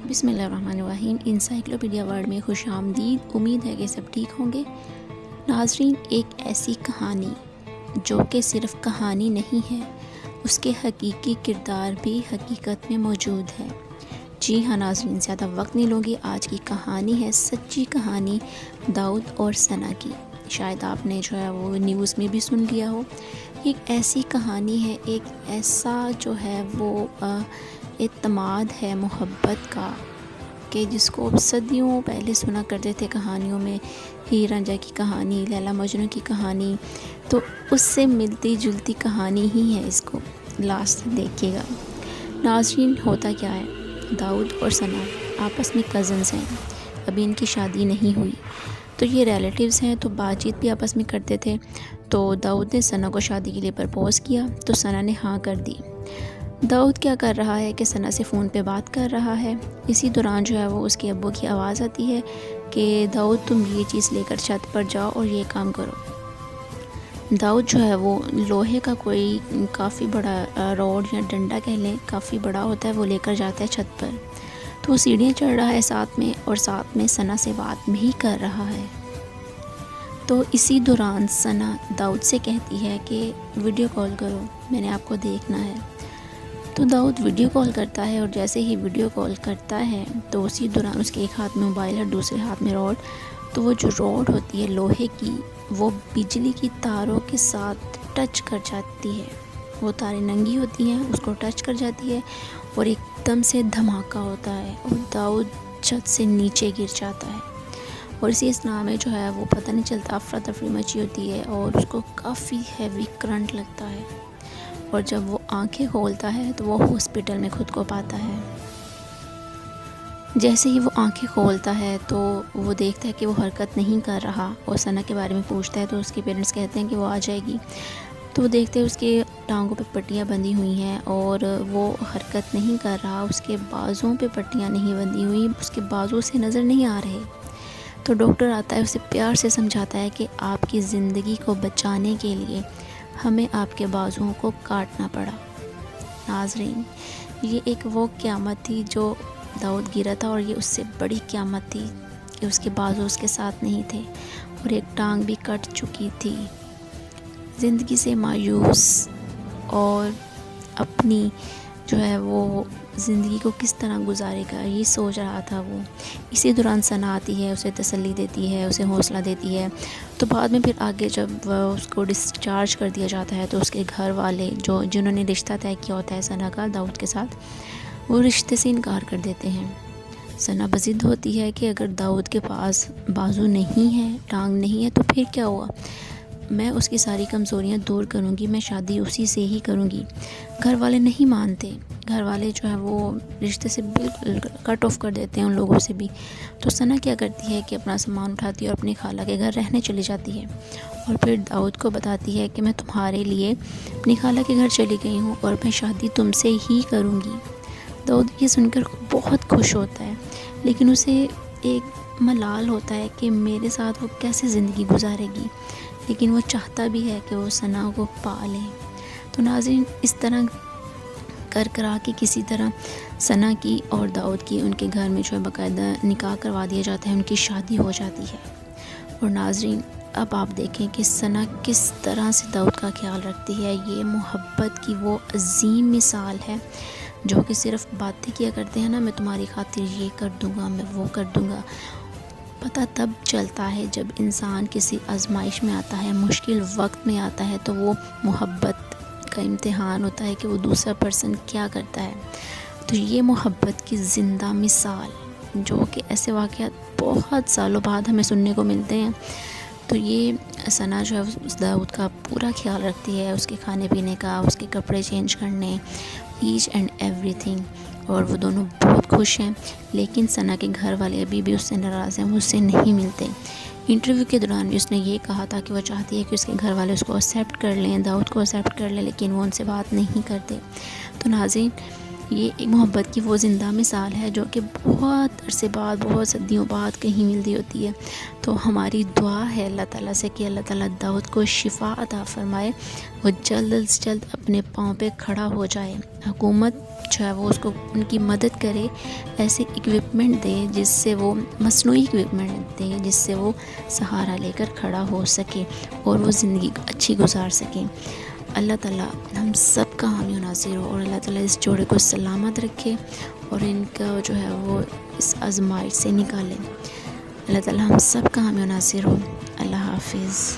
بسم اللہ الرحمن الرحیم۔ انسائکلوپیڈیا ورلڈ میں خوش آمدید۔ امید ہے کہ سب ٹھیک ہوں گے۔ ناظرین، ایک ایسی کہانی جو کہ صرف کہانی نہیں ہے، اس کے حقیقی کردار بھی حقیقت میں موجود ہے۔ جی ہاں ناظرین، زیادہ وقت نہیں لوں گی۔ آج کی کہانی ہے سچی کہانی داؤد اور ثنا کی۔ شاید آپ نے جو ہے وہ نیوز میں بھی سن لیا ہو۔ ایک ایسی کہانی ہے، ایک ایسا جو ہے وہ اعتماد ہے محبت کا کہ جس کو صدیوں پہلے سنا کرتے تھے کہانیوں میں، ہیر رانجھا کی کہانی، لیلا مجنوں کی کہانی، تو اس سے ملتی جلتی کہانی ہی ہے۔ اس کو لاسٹ تک دیکھیے گا۔ ناظرین، ہوتا کیا ہے، داؤد اور ثنا آپس میں کزنز ہیں، ابھی ان کی شادی نہیں ہوئی، تو یہ ریلیٹیوز ہیں، تو بات چیت بھی آپس میں کرتے تھے۔ تو داؤد نے ثنا کو شادی کے لیے پرپوز کیا تو ثنا نے ہاں کر دی۔ داؤد کیا کر رہا ہے کہ ثنا سے فون پہ بات کر رہا ہے۔ اسی دوران جو ہے وہ اس کے ابو کی آواز آتی ہے کہ داؤد تم یہ چیز لے کر چھت پر جاؤ اور یہ کام کرو۔ داؤد جو ہے وہ لوہے کا کوئی کافی بڑا روڈ یا ڈنڈا کہہ لیں، کافی بڑا ہوتا ہے، وہ لے کر جاتا ہے چھت پر۔ تو وہ سیڑھیاں چڑھ رہا ہے ساتھ میں، اور ساتھ میں ثنا سے بات بھی کر رہا ہے۔ تو اسی دوران ثنا داؤد سے کہتی ہے کہ ویڈیو کال کرو، میں نے آپ کو دیکھنا ہے۔ تو داؤد ویڈیو کال کرتا ہے، اور جیسے ہی ویڈیو کال کرتا ہے تو اسی دوران اس کے ایک ہاتھ میں موبائل اور دوسرے ہاتھ میں راڈ، تو وہ جو راڈ ہوتی ہے لوہے کی، وہ بجلی کی تاروں کے ساتھ ٹچ کر جاتی ہے۔ وہ تاریں ننگی ہوتی ہیں، اس کو ٹچ کر جاتی ہے، اور ایک دم سے دھماکہ ہوتا ہے اور داؤد چھت سے نیچے گر جاتا ہے۔ اور اسی اثناء میں جو ہے وہ پتہ نہیں چلتا، افراتفری مچی ہوتی ہے اور اس کو کافی ہیوی کرنٹ لگتا ہے، اور جب وہ آنکھیں کھولتا ہے تو وہ ہاسپٹل میں خود کو پاتا ہے۔ جیسے ہی وہ آنکھیں کھولتا ہے تو وہ دیکھتا ہے کہ وہ حرکت نہیں کر رہا، اور ثنا کے بارے میں پوچھتا ہے تو اس کے پیرنٹس کہتے ہیں کہ وہ آ جائے گی۔ تو وہ دیکھتے ہیں اس کے ٹانگوں پہ پٹیاں بندھی ہوئی ہیں اور وہ حرکت نہیں کر رہا، اس کے بازوں پہ پٹیاں نہیں بندھی ہوئی، اس کے بازو سے نظر نہیں آ رہے۔ تو ڈاکٹر آتا ہے، اسے پیار سے سمجھاتا ہے کہ آپ کی زندگی کو بچانے کے لیے ہمیں آپ کے بازوؤں کو کاٹنا پڑا۔ ناظرین، یہ ایک وہ قیامت تھی جو داؤد گرا تھا، اور یہ اس سے بڑی قیامت تھی کہ اس کے بازو اس کے ساتھ نہیں تھے، اور ایک ٹانگ بھی کٹ چکی تھی۔ زندگی سے مایوس اور اپنی جو ہے وہ زندگی کو کس طرح گزارے گا یہ سوچ رہا تھا وہ۔ اسی دوران ثنا آتی ہے، اسے تسلی دیتی ہے، اسے حوصلہ دیتی ہے۔ تو بعد میں پھر آگے جب اس کو ڈسچارج کر دیا جاتا ہے تو اس کے گھر والے جنہوں نے رشتہ طے کیا ہوتا ہے ثنا کا داؤد کے ساتھ، وہ رشتے سے انکار کر دیتے ہیں۔ ثنا بضد ہوتی ہے کہ اگر داؤد کے پاس بازو نہیں ہے، ٹانگ نہیں ہے، تو پھر کیا ہوا؟ میں اس کی ساری کمزوریاں دور کروں گی، میں شادی اسی سے ہی کروں گی۔ گھر والے نہیں مانتے، گھر والے جو ہے وہ رشتے سے بالکل کٹ آف کر دیتے ہیں ان لوگوں سے بھی۔ تو ثنا کیا کرتی ہے کہ اپنا سامان اٹھاتی ہے اور اپنی خالہ کے گھر رہنے چلی جاتی ہے، اور پھر داؤد کو بتاتی ہے کہ میں تمہارے لیے اپنی خالہ کے گھر چلی گئی ہوں اور میں شادی تم سے ہی کروں گی۔ داؤد یہ سن کر بہت خوش ہوتا ہے، لیکن اسے ایک ملال ہوتا ہے کہ میرے ساتھ وہ کیسے زندگی گزارے گی، لیکن وہ چاہتا بھی ہے کہ وہ ثنا کو پالے۔ تو ناظرین، اس طرح کرا کے کسی طرح ثنا کی اور داؤد کی ان کے گھر میں جو ہے باقاعدہ نکاح کروا دیا جاتا ہے، ان کی شادی ہو جاتی ہے۔ اور ناظرین، اب آپ دیکھیں کہ ثنا کس طرح سے داؤد کا خیال رکھتی ہے۔ یہ محبت کی وہ عظیم مثال ہے جو کہ صرف باتیں کیا کرتے ہیں نا، میں تمہاری خاطر یہ کر دوں گا، میں وہ کر دوں گا۔ پتہ تب چلتا ہے جب انسان کسی آزمائش میں آتا ہے، مشکل وقت میں آتا ہے، تو وہ محبت کا امتحان ہوتا ہے کہ وہ دوسرا پرسن کیا کرتا ہے۔ تو یہ محبت کی زندہ مثال، جو کہ ایسے واقعات بہت سالوں بعد ہمیں سننے کو ملتے ہیں۔ تو یہ ثنا جو ہے اس داؤد کا پورا خیال رکھتی ہے، اس کے کھانے پینے کا، اس کے کپڑے چینج کرنے، ایچ اینڈ ایوری تھنگ، اور وہ دونوں بہت خوش ہیں۔ لیکن ثنا کے گھر والے ابھی بھی اس سے ناراض ہیں، وہ اس سے نہیں ملتے۔ انٹرویو کے دوران بھی اس نے یہ کہا تھا کہ وہ چاہتی ہے کہ اس کے گھر والے اس کو ایکسیپٹ کر لیں، داؤد کو ایکسیپٹ کر لیں، لیکن وہ ان سے بات نہیں کرتے۔ تو ناظرین، یہ ایک محبت کی وہ زندہ مثال ہے جو کہ بہت عرصے بعد، بہت صدیوں بعد کہیں ملتی ہوتی ہے۔ تو ہماری دعا ہے اللہ تعالیٰ سے کہ اللہ تعالیٰ داؤد کو شفا عطا فرمائے، وہ جلد از جلد اپنے پاؤں پہ کھڑا ہو جائے۔ حکومت جو ہے وہ اس کو ان کی مدد کرے، ایسے اکوپمنٹ دے جس سے وہ مصنوعی اکوپمنٹ دے جس سے وہ سہارا لے کر کھڑا ہو سکے اور وہ زندگی اچھی گزار سکیں۔ اللہ تعالیٰ ہم سب کا حامی و ناصر ہو، اور اللہ تعالیٰ اس جوڑے کو سلامت رکھے اور ان کا جو ہے وہ اس آزمائش سے نکالے۔ اللہ تعالیٰ ہم سب کا حامی و ناصر ہو۔ اللہ حافظ۔